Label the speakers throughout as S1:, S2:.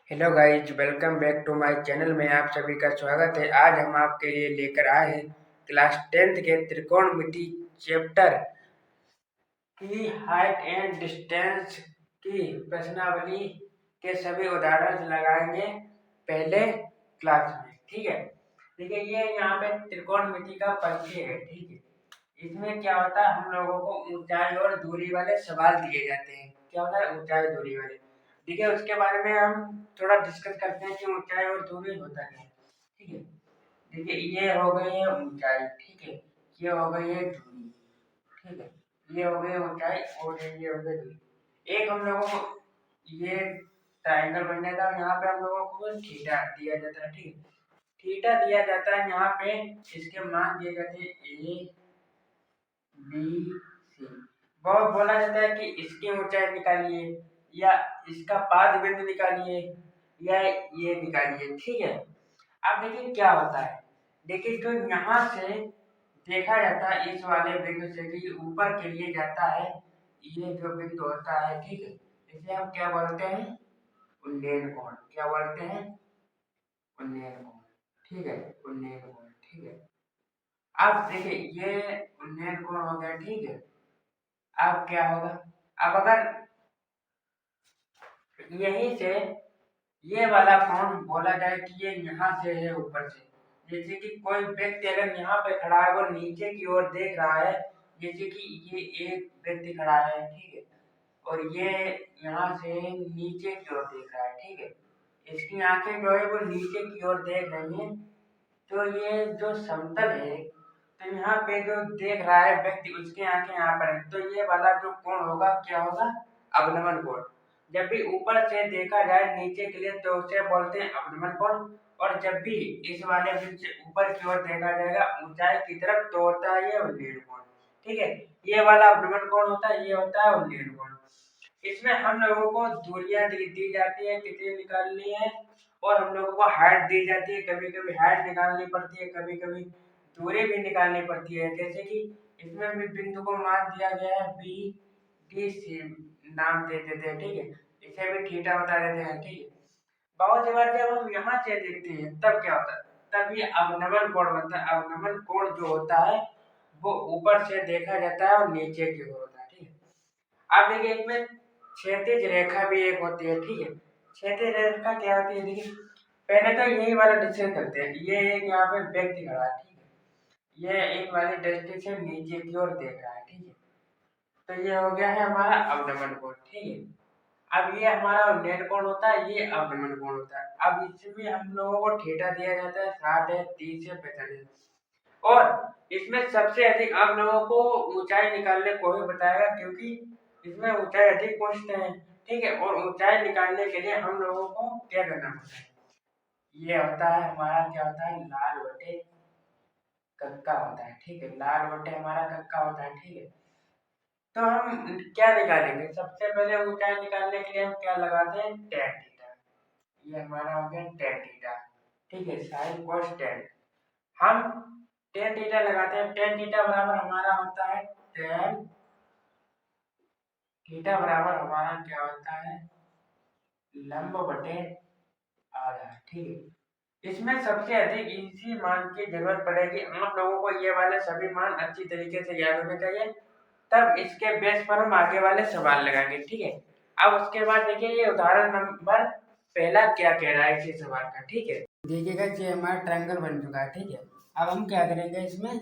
S1: Hello guys, welcome back to my channel में आप सभी का स्वागत है। आज हम आपके लिए लेकर आए हैं क्लास 10th के त्रिकोणमिति चैप्टर की हाइट एंड डिस्टेंस की प्रश्नावली के सभी उदाहरण लगाएंगे पहले क्लास में। ठीक है, देखिए ये यहाँ पे त्रिकोणमिति का परिचय है। ठीक है, इसमें क्या होता है, हम लोगों को ऊंचाई और दूरी वाले सवाल दिए जाते हैं। क्या होता है, ऊंचाई दूरी वाले। ठीक है, उसके बारे में हम थोड़ा डिस्कस करते हैं कि ऊंचाई और दूरी होता क्या है। ठीक है, देखिए ये हो गई है ऊंचाई। ठीक है, ये हो गई है दूरी। ठीक है, ये हो गई ऊंचाई और ये हो गई दूरी। एक हम लोगों को ये ट्राइंगल बन जाता है, यहाँ पे हम लोगों को थीटा दिया जाता है। ठीक है, थीटा दिया जाता है, यहाँ पे इसके मान दिए जाते हैं ए बी सी। बहुत बोला जाता है कि इसकी ऊंचाई निकालिए या इसका पाद बिंदु निकालिए या ये निकालिए। ठीक है, अब देखिए क्या होता है। देखिए जो यहाँ से देखा जाता है, इस वाले बिंदु से भी ऊपर के लिए जाता है, ये जो बिंदु होता है। ठीक है, इसे हम क्या बोलते हैं, उन्नयन कोण। क्या बोलते हैं, उन्नयन कोण। ठीक है, उन्नयन कोण। ठीक है, अब देखिए ये उन्नयन कोण हो गया। ठीक है, अब क्या होगा, अब अगर यहीं से ये वाला कोण बोला जाए कि ये यहाँ से है ऊपर से, जैसे कि कोई व्यक्ति अगर यहाँ पे खड़ा है, वो नीचे की ओर देख रहा है, जैसे कि ये एक व्यक्ति खड़ा है। ठीक है, और ये यहाँ से नीचे की ओर देख रहा है। ठीक है, इसकी आंखें जो है वो नीचे की ओर देख रही हैं। तो ये जो समतल है, तो यहाँ पे जो देख रहा है व्यक्ति, उसकी आंखें यहाँ पर है, तो ये वाला जो कोण होगा क्या होगा, अवनमन कोण। जब भी ऊपर से देखा जाए नीचे के लिए तो उसे बोलते हैं अवनमन कोण। और जब भी इस वाले बिंदु से ऊपर की ओर देखा जाएगा ऊंचाई की तरफ, तो होता है ये उन्नयन कोण। ठीक है, ये वाला अवनमन कोण होता है, ये होता है उन्नयन कोण। इसमें हम लोगों को दूरियां दी जाती है, कितनी निकालनी है, और हम लोगों को हाइट दी जाती है। कभी कभी हाइट निकालनी पड़ती है, कभी कभी दूरी भी निकालनी पड़ती है। जैसे कि इसमें भी बिंदु को मान दिया गया है बी डी सी, नाम दे देते हैं। ठीक है, इसे भी थीटा बता देते हैं। ठीक है, बहुत सी बार जब हम यहाँ से देखते हैं तब क्या होता है, तब ये अवनमन कोण बनता है। अवनमन कोण जो होता है वो ऊपर से देखा जाता है और नीचे की ओर होता है। ठीक है, अब देखिए इसमें क्षैतिज रेखा भी एक होती है। ठीक है, क्षैतिज रेखा क्या होती है, देखिए पहले तो यही वाला डिस्कस करते हैं। ये एक यहाँ पे व्यक्ति खड़ा है। ठीक है, ये एक वाली दृष्टि से नीचे की ओर देख रहा है। ठीक है, तो ये हो गया है हमारा अवनमन कोण। ठीक है, अब ये हमारा उन्नयन कोण होता है, ये अवनमन कोण होता है। अब इसमें हम लोगों को थीटा दिया जाता है 60 है, 30 है, 45। और इसमें सबसे अधिक आप लोगों को ऊंचाई निकालने को ही बताएगा, क्योंकि इसमें ऊंचाई अधिक पूछते हैं। ठीक है, और ऊंचाई निकालने के लिए हम लोगों को क्या करना पड़ता है, ये होता है हमारा, क्या होता है, लाल बटे कक्का होता है। ठीक है, लाल बटे हमारा कक्का होता है। ठीक है, तो हम क्या निकालेंगे, सबसे पहले ऊंचाई निकालने के लिए हम क्या लगाते हैं, tan थीटा। ये हमारा हो गया tan थीटा। ठीक है, साइन cos tan। हम tan थीटा लगाते हैं, tan थीटा बराबर हमारा होता है tan थीटा बराबर हमारा क्या होता है, लंब बटे आधा। ठीक है, इसमें सबसे अधिक इसी मान की जरूरत पड़ेगी। आप लोगों को ये वाले सभी मान अच्छी तरीके से याद होने चाहिए, तब इसके बेस पर हम आगे वाले सवाल लगाएंगे। ठीक है, अब उसके बाद देखिए ये उदाहरण नंबर पहला क्या कह रहा है इसी सवाल का। ठीक है, देखिएगा ये हमारा ट्रायंगल बन चुका है। ठीक है, अब हम क्या करेंगे, इसमें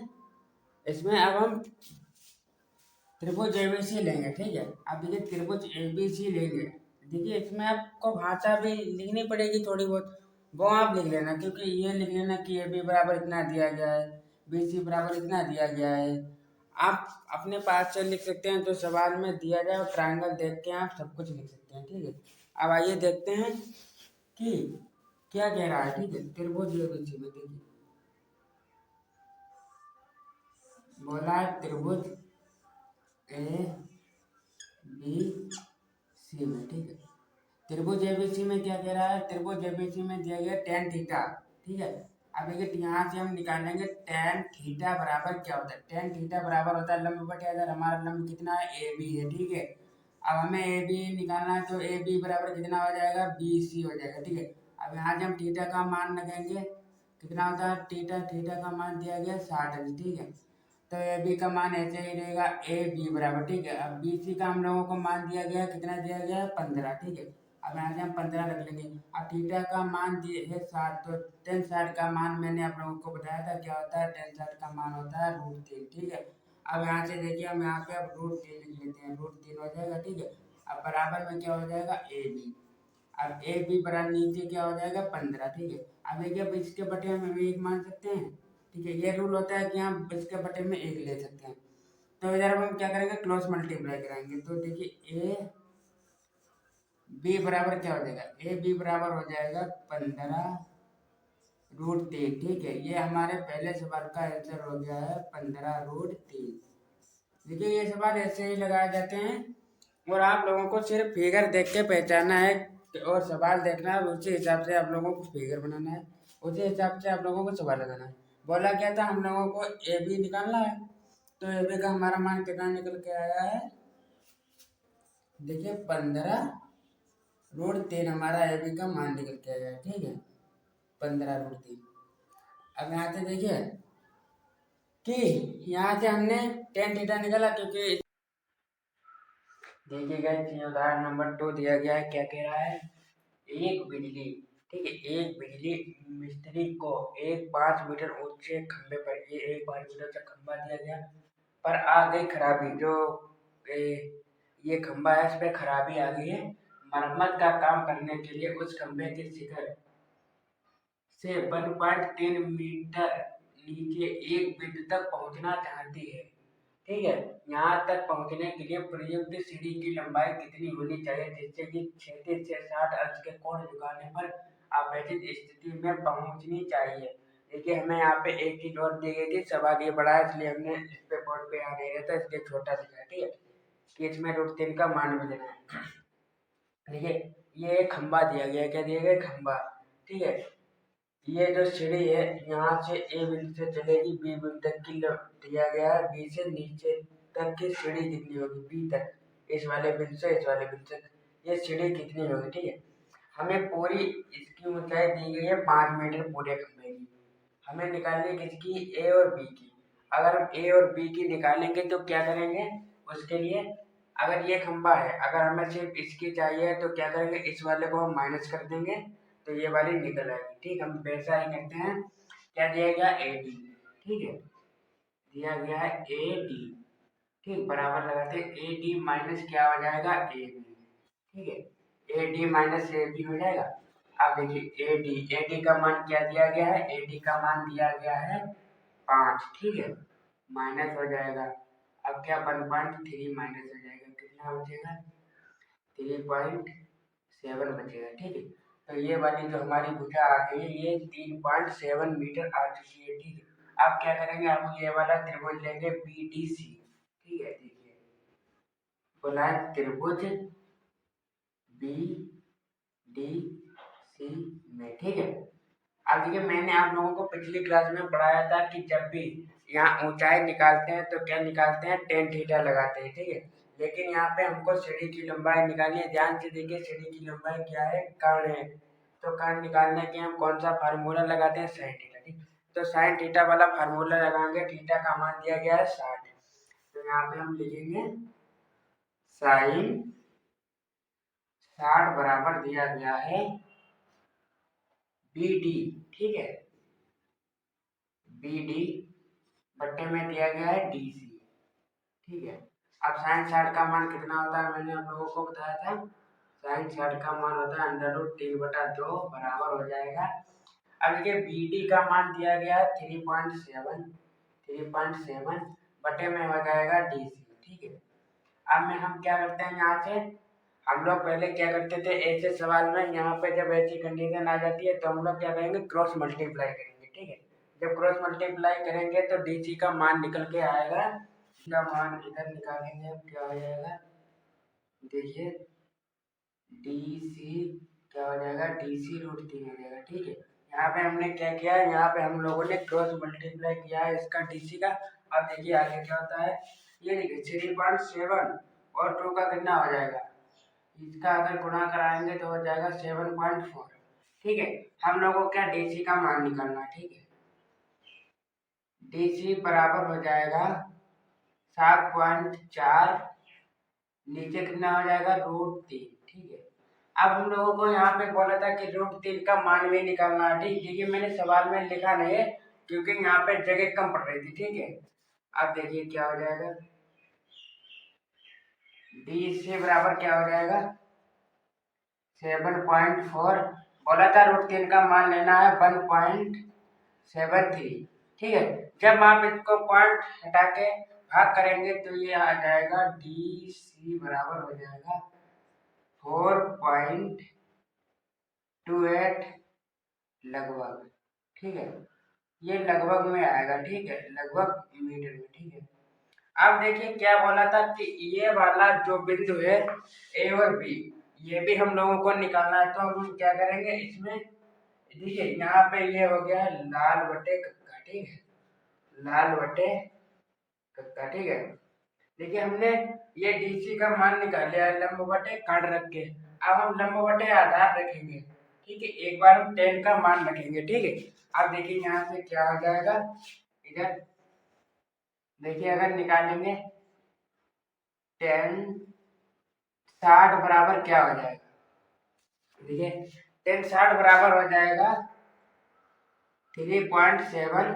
S1: इसमें अब हम त्रिभुज एबीसी लेंगे। ठीक है, अब देखिए त्रिभुज एबीसी लेंगे। देखिए इसमें आपको भाषा भी लिखनी पड़ेगी थोड़ी बहुत, वो आप लिख लेना, क्योंकि ये लिख लेना कि ए बी बराबर इतना दिया गया है, बी सी बराबर इतना दिया गया है। आप अपने पास से लिख सकते हैं, जो सवाल में दिया जाए और ट्रायंगल देख के आप सब कुछ लिख सकते हैं। ठीक है, अब आइए देखते हैं कि क्या कह रहा है। ठीक है, त्रिभुज एबीसी में देखिए बोला है त्रिभुज ए बी सी में। ठीक है, त्रिभुज एबीसी में क्या कह रहा है, त्रिभुज एबीसी में दिया गया tan थीटा। ठीक है, अब देखिए यहाँ से हम निकालेंगे tan थीटा बराबर क्या होता है, tan थीटा बराबर होता है लंब बटे आधार। हमारा लंब कितना है, ए बी है। ठीक है, अब हमें ए बी निकालना है, तो ए बी बराबर कितना हो जाएगा, बी सी हो जाएगा। ठीक है, अब यहाँ से हम थीटा का मान लगाएंगे, कितना होता है थीटा, थीटा का मान दिया गया 60। ठीक है, तो ए बी का मान ऐसे ही रहेगा ए बी बराबर। ठीक है, अब बी सी का हम लोगों को मान दिया गया, कितना दिया गया है 15। ठीक है, अब यहाँ से हम 15 रख लेंगे। अब थीटा का मान दिए है 60, तो टेन 60 का मान मैंने आप लोगों को बताया था क्या होता है, टेन 60 का मान होता है √3। ठीक है, अब यहाँ से देखिए हम यहाँ पे अब √3 लिख लेते हैं, √3 हो जाएगा। ठीक है, अब बराबर में क्या हो जाएगा ए बी, अब ए बी बराबर नीचे क्या हो जाएगा 15। ठीक है, अब देखिए अब इसके बटे हम एक मान सकते हैं। ठीक है, ये रूल होता है कि हम इसके बटे में एक ले सकते हैं। तो इधर अब हम क्या करेंगे, क्रॉस मल्टीप्लाई कराएंगे। तो देखिए ए बी बराबर क्या हो जाएगा, ए बी बराबर हो जाएगा 15√3। ठीक है, ये हमारे पहले सवाल का आंसर हो गया है 15√3। देखिए ये सवाल ऐसे ही लगाए जाते हैं, और आप लोगों को सिर्फ फिगर देख के पहचानना है और सवाल देखना है, उसी हिसाब से आप लोगों को फिगर बनाना है, उसी हिसाब से आप लोगों को सवाल लगाना है। बोला क्या था हम लोगों को ए बी निकालना है, तो ए बी का हमारा मान कितना निकल के आया है, देखिए 15√3 हमारा ए बी का मान निकल के आया है। ठीक है, 15√3। अब यहाँ से देखिए कि यहाँ से हमने टेन थीटा निकाला, क्योंकि देखिए गाइस ये उदाहरण नंबर 2 दिया गया है, क्या कह रहा है, एक बिजली, ठीक है, एक बिजली मिस्त्री को एक 5 मीटर ऊंचे खंभे पर, ये एक 5 मीटर का खंभा दिया गया, पर आ गई खराबी, जो ये खंभा है इस पे खराबी आ गई है। मरम्मत का काम करने के लिए उस खंभे के शिखर से 1.3 मीटर नीचे एक बिंदु तक पहुंचना चाहती है। ठीक है, यहाँ तक पहुंचने के लिए प्रयुक्त सीढ़ी की लंबाई कितनी होनी चाहिए, जिससे कि क्षैतिज से 60 अंश के कोण झुकाने पर अपेक्षित स्थिति में पहुंचनी चाहिए। देखिए हमें यहाँ पे एक चीज और दी गई थी, सवाल ये बड़ा है इसलिए हमने इस पे बोर्ड पे आ गया था, इसलिए छोटा लिखा है। ठीक है, कि इसमें √3 का मान भी देना है। देखिए ये एक खंबा दिया गया, क्या दिया गया, खंबा। ठीक है, ये जो सीढ़ी है यहाँ से ए बिंदु से चलेगी बी बिंदु तक की दिया गया है, बी से नीचे तक की सीढ़ी कितनी होगी, बी तक, इस वाले बिंदु से इस वाले बिंदु तक ये सीढ़ी कितनी होगी। ठीक है, हमें पूरी इसकी ऊंचाई दी गई है 5 मीटर पूरे खंभे की, हमें निकालनी है किसकी, ए और बी की। अगर हम ए और बी की निकालेंगे तो क्या करेंगे, उसके लिए अगर ये खंभा है, अगर हमें सिर्फ इसकी चाहिए तो क्या करेंगे, इस वाले को हम माइनस कर देंगे, तो ये वाली निकल आएगी। ठीक, हम वैसा ही करते हैं, क्या दिया गया ए डी। ठीक है, दिया गया है ए डी। ठीक, बराबर लगाते हैं, ए डी माइनस क्या हो जाएगा, ए बी। ठीक है, A D minus A B हो जाएगा। अब देखिए ए डी का मान क्या दिया गया है, ए डी का मान दिया गया है 5। ठीक है, माइनस हो जाएगा, अब क्या 1.3 माइनस हो जाएगा, कितना बचेगा, 3.7 बचेगा। ठीक है, तो ये वाली जो हमारी भुजा आ गई है ये 3.7 मीटर आ चुकी है। ठीक है, अब क्या करेंगे, हम ये वाला त्रिभुज लेंगे बी डी सी। ठीक है, देखिए बोला है त्रिभुज बी डी सी में। ठीक है, अब देखिए मैंने आप लोगों को पिछली क्लास में पढ़ाया था कि जब भी यहाँ ऊंचाई निकालते हैं तो क्या निकालते हैं, टेन थीटा लगाते हैं। ठीक है, लेकिन यहाँ पे हमको सीढ़ी की लंबाई निकालनी है, ध्यान से देखिए सीढ़ी की लंबाई क्या है, कर्ण है, तो कर्ण निकालने के हम कौन सा फार्मूला लगाते हैं, साइन थीटा। ठीक, तो साइन थीटा वाला फार्मूला लगाएंगे, थीटा का मान दिया गया है 60, तो यहाँ पे हम लिखेंगे साइन 60 बराबर दिया गया है बी डी। ठीक है, बी डी बट्टे में दिया गया है डी सी। ठीक है, अब साइन 60 का मान कितना होता है, मैंने आप लोगों को बताया था, साइन 60 का मान होता है √3/2 बराबर हो जाएगा। अब देखिए बी डी का मान दिया गया है 3.7 बटे में हो जाएगा डी सी। ठीक है, अब में हम क्या करते हैं, यहाँ से हम लोग पहले क्या करते थे, ऐसे सवाल में यहाँ पे जब ऐसी कंडीशन आ जाती है तो हम लोग क्या करेंगे, क्रॉस मल्टीप्लाई करेंगे। ठीक है, जब क्रॉस मल्टीप्लाई करेंगे तो डीसी का मान निकल के आएगा, का मान इधर निकालेंगे, अब क्या हो जाएगा, देखिए डीसी क्या हो जाएगा, डीसी √3 हो जाएगा। ठीक है, यहाँ पे हमने क्या किया है, यहाँ पे हम लोगों ने क्रॉस मल्टीप्लाई किया है इसका डीसी का। अब देखिए आगे क्या होता है, ये देखिए 3.7 और 2 का कितना हो जाएगा, इसका अगर गुणा कराएंगे तो हो जाएगा 7.4। ठीक है, हम लोगों को क्या डीसी का मान निकालना है। ठीक है, डीसी बराबर हो जाएगा 7.4, नीचे कितना हो जाएगा √3। ठीक है, अब हम लोगों को यहाँ पे बोला था कि √3 का मान भी निकालना है। ठीक, देखिए मैंने सवाल में लिखा नहीं है क्योंकि यहाँ पे जगह कम पड़ रही थी। ठीक है, अब देखिए क्या हो जाएगा, डीसी बराबर क्या हो जाएगा 7.4, बोला था √3 का मान लेना है 1.73। ठीक है, जब आप इसको पॉइंट हटा के भाग करेंगे तो ये आ जाएगा डी सी बराबर हो जाएगा 4.28 लगभग। ठीक है, ये लगभग में आएगा। ठीक है, लगभग मीटर में। ठीक है, अब देखिए क्या बोला था कि ये वाला जो बिंदु है ए और बी, ये भी हम लोगों को निकालना है। तो हम क्या करेंगे इसमें, देखिए यहाँ पे ये हो गया लाल बटे कक्का। ठीक है, लाल बटे कक्का। ठीक है, देखिए हमने ये डीसी का मान निकाल लिया है लंब बटे काट रख के। अब हम लंब बटे आधार रखेंगे। ठीक है, एक बार हम 10 का मान रखेंगे। ठीक है, अब देखिए यहाँ से क्या हो जाएगा, इधर देखिए अगर निकालेंगे 10 60 बराबर क्या हो जाएगा, देखिए 10 60 बराबर हो जाएगा 3.7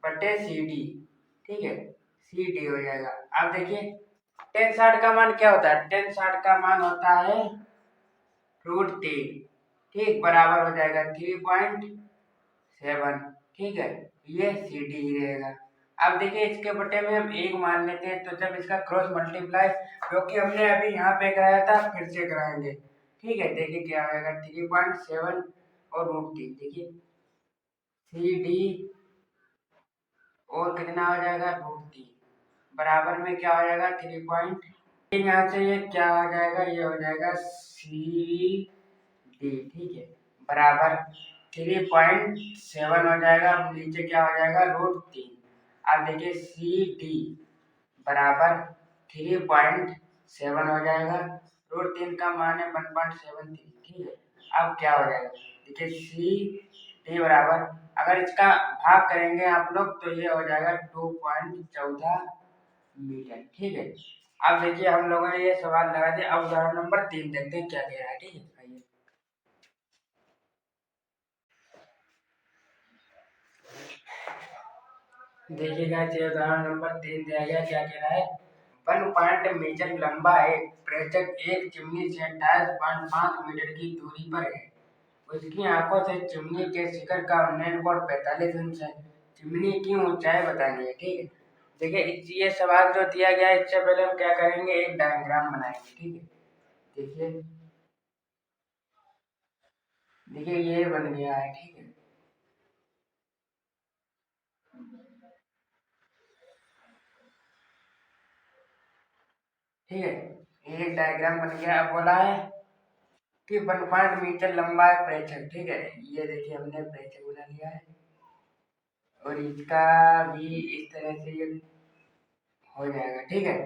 S1: बटे सी डी। ठीक है, सी डी हो जाएगा। अब देखिए 10 60 का मान क्या होता है, 10 60 का मान होता है √3। ठीक, बराबर हो जाएगा 3.7। ठीक है, ये सी डी ही रहेगा। अब देखिए इसके बटे में हम 1 मान लेते हैं, तो जब इसका क्रॉस मल्टीप्लाई क्योंकि हमने अभी यहाँ पे कराया था फिर से कराएंगे। ठीक है, देखिए क्या आएगा 3.7 और √3, देखिए सी डी और कितना हो जाएगा √3 बराबर में क्या हो जाएगा 3. यहाँ से ये क्या हो जाएगा, ये हो जाएगा सी डी। ठीक है, बराबर 3.7 हो जाएगा, नीचे क्या हो जाएगा √3। अब देखिए सी डी बराबर 3.7 हो जाएगा, √3 का मान है 1.73। ठीक है, अब क्या हो जाएगा, देखिए सी डी बराबर अगर इसका भाग करेंगे आप लोग तो ये हो जाएगा 2.14 मीटर। ठीक है, अब देखिए हम लोगों ने ये सवाल लगा दिया। अब उदाहरण नंबर 3 देखते हैं क्या कह रहा है। ठीक है, आइए देखिएगा, उदाहरण नंबर 3 दिया गया, क्या कह रहा है 1 मीटर लंबा एक प्रेक्षक एक चिमनी से 28.5 मीटर की दूरी पर है। उसकी आंखों से चिमनी के शिखर का उन्नयन कोण 45 अंश है। चिमनी की ऊंचाई बतानी है। ठीक है, देखिए ये सवाल जो दिया गया है इससे पहले हम क्या करेंगे, एक डायग्राम बनाएंगे। ठीक है, देखिए देखिए ये बन गया है। ठीक है, ठीक है, एक डायग्राम बन गया। अब बोला है कि 1 मीटर लंबा है प्रेक्षक। ठीक है, ये देखिए हमने प्रेक्षक बना लिया है और इसका भी इस तरह से ये हो जाएगा। ठीक है,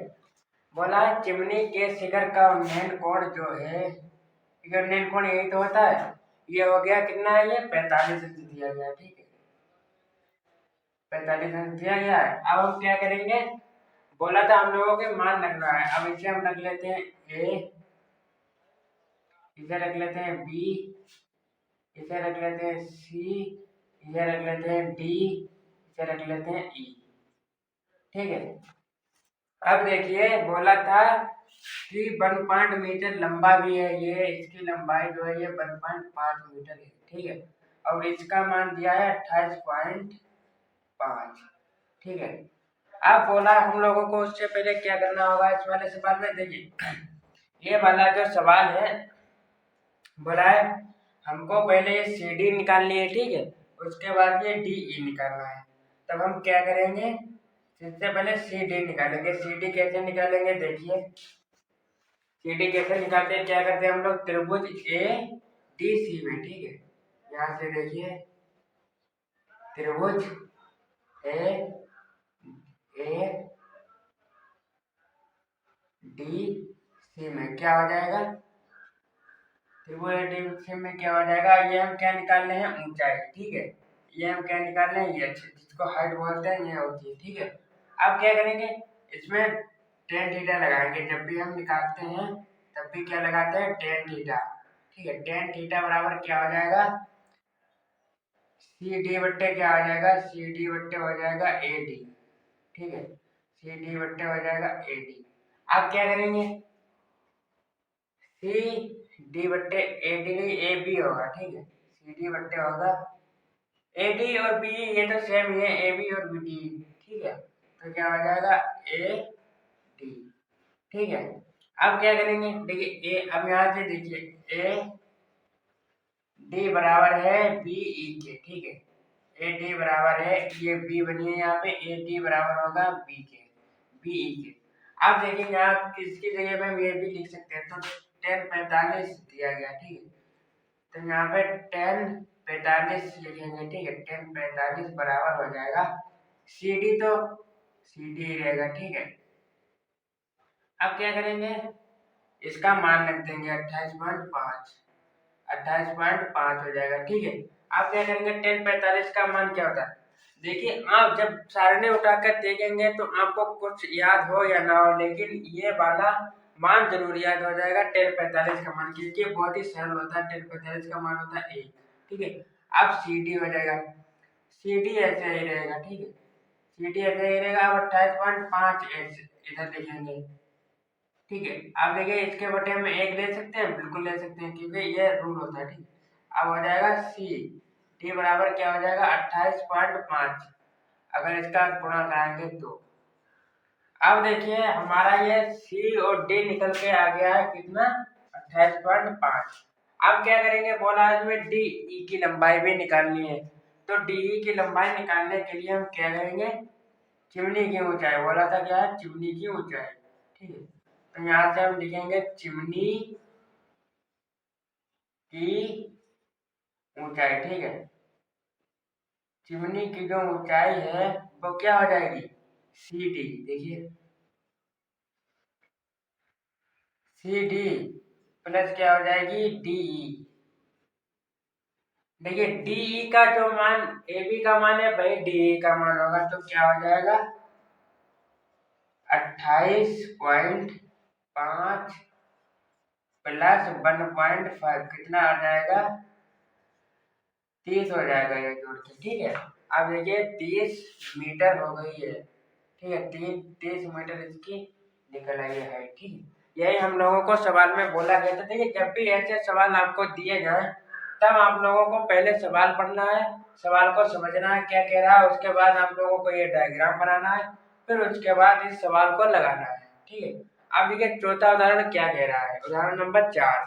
S1: बोला है चिमनी के शिखर का उन्नयन कोण जो है, उन्नयन कोण यही तो होता है। ये हो गया कितना है, ये 45 अंश दिया गया। ठीक है, 45 अंश दिया गया है। अब हम क्या करेंगे, बोला था हम लोगों के मान रखना है। अब इसे हम रख लेते हैं ए, इसे रख लेते हैं बी, इसे रख लेते हैं सी, इसे रख लेते हैं डी, इसे रख लेते हैं ई। ठीक है, अब देखिए बोला था कि 1 मीटर लंबा भी है, ये इसकी लंबाई जो है ये 1.5 मीटर है। ठीक है, और इसका मान दिया है 28.5। ठीक है, अब बोला हम लोगों को उससे पहले क्या करना होगा इस वाले सवाल में, देखिए ये वाला जो सवाल है बोला है हमको पहले ये सी डी निकालनी है। ठीक है, उसके बाद ये डी ई निकालना है। तब हम क्या करेंगे, सबसे पहले सी डी निकालेंगे। सी डी कैसे निकालेंगे, देखिए सी डी कैसे निकालते हैं, क्या करते हैं हम लोग त्रिभुज ए डी सी में। ठीक है, यहाँ से देखिए त्रिभुज ए ए डी सी में क्या हो जाएगा, त्रिभुज सी में क्या हो जाएगा, ये हम क्या निकालने हैं, ऊंचाई, ठीक है। ये हम क्या निकालने हैं, ये जिसको हाइट बोलते हैं, ये होती है, ठीक है। अब क्या करेंगे, इसमें टेन थीटा लगाएंगे, जब भी हम निकालते हैं तब भी क्या लगाते हैं, टेन थीटा, ठीक है। टेन थीटा बराबर क्या हो जाएगा, सी डी बट्टे क्या हो जाएगा, सी डी बट्टे हो जाएगा ए डी, ठीक है। सी डी बट्टे हो जाएगा ए डी। अब क्या करेंगे, सी डी बट्टे ए डी ए बी होगा, ठीक है। सी डी बट्टे होगा ए डी और बी, ये तो सेम ही है, ए बी और बी डी, ठीक है। तो क्या हो जाएगा ए डी, ठीक है। अब क्या करेंगे, देखिए ए, अब यहाँ से देखिए ए डी बराबर है बी ई के, ठीक है। ए डी बराबर है, ये बी बनी है यहाँ पे, ए डी बराबर होगा बी के, बी ई के। अब देखिए यहाँ किसकी जगह पे हम ये भी लिख सकते हैं, तो 1045 दिया गया, ठीक है। तो यहाँ पे 1045 लिखेंगे, ठीक है। 1045 बराबर हो जाएगा सी डी, तो सी डी रहेगा, ठीक है। अब क्या करेंगे, इसका मान रख देंगे 28.5, 28.5 हो जाएगा, ठीक है। आप क्या करेंगे, 1045 का मान क्या होता है, देखिए आप जब सारणी उठाकर देखेंगे तो आपको कुछ याद हो या ना हो, लेकिन ये वाला मान जरूर याद हो जाएगा, 1045 का मान, क्योंकि बहुत ही सरल होता है। 1045 का मान होता है 1, ठीक है। अब सी डी हो जाएगा, सी डी ऐसे ही रहेगा, ठीक है। सी डी ऐसे ही रहेगा। अब 28.5 इधर लिखेंगे, ठीक है। आप देखिए इसके बटे में एक ले सकते हैं, बिल्कुल ले सकते हैं, क्योंकि ये रूल होता है, ठीक। अब हो जाएगा सी टी बराबर क्या हो जाएगा, 28.5, अगर इसका गुणा कराएंगे तो। अब देखिए हमारा ये सी और डी निकल के आ गया है कितना, 28.5। अब क्या करेंगे, बोला इसमें डी ई की लंबाई भी निकालनी है, तो डी ई की लंबाई निकालने के लिए हम क्या करेंगे, चिमनी की ऊंचाई, बोला था क्या है, चिमनी की ऊंचाई, ठीक है। तो यहाँ से हम लिखेंगे चिमनी की ऊंचाई, ठीक है। चिमनी की जो ऊंचाई है वो क्या हो जाएगी, सी डी, देखिए सी डी प्लस क्या हो जाएगी, डी ई। देखिए डी ई का जो मान ए बी का मान है भाई, डी ई का मान होगा, तो क्या हो जाएगा 28.5 प्लस 1.5 कितना आ जाएगा, 30 हो जाएगा ये जोड़ के, ठीक है। अब देखिए 30 मीटर हो गई है, ठीक है। 30 मीटर इसकी निकल आई है हाइट, ठीक है। यही हम लोगों को सवाल में बोला गया था। देखिए जब भी ऐसे सवाल आपको दिए जाए तब आप लोगों को पहले सवाल पढ़ना है, सवाल को समझना है क्या कह रहा है, उसके बाद आप लोगों को ये डायग्राम बनाना है, फिर उसके बाद इस सवाल को लगाना है, ठीक है। अब देखिए चौथा उदाहरण क्या कह रहा है, उदाहरण नंबर 4।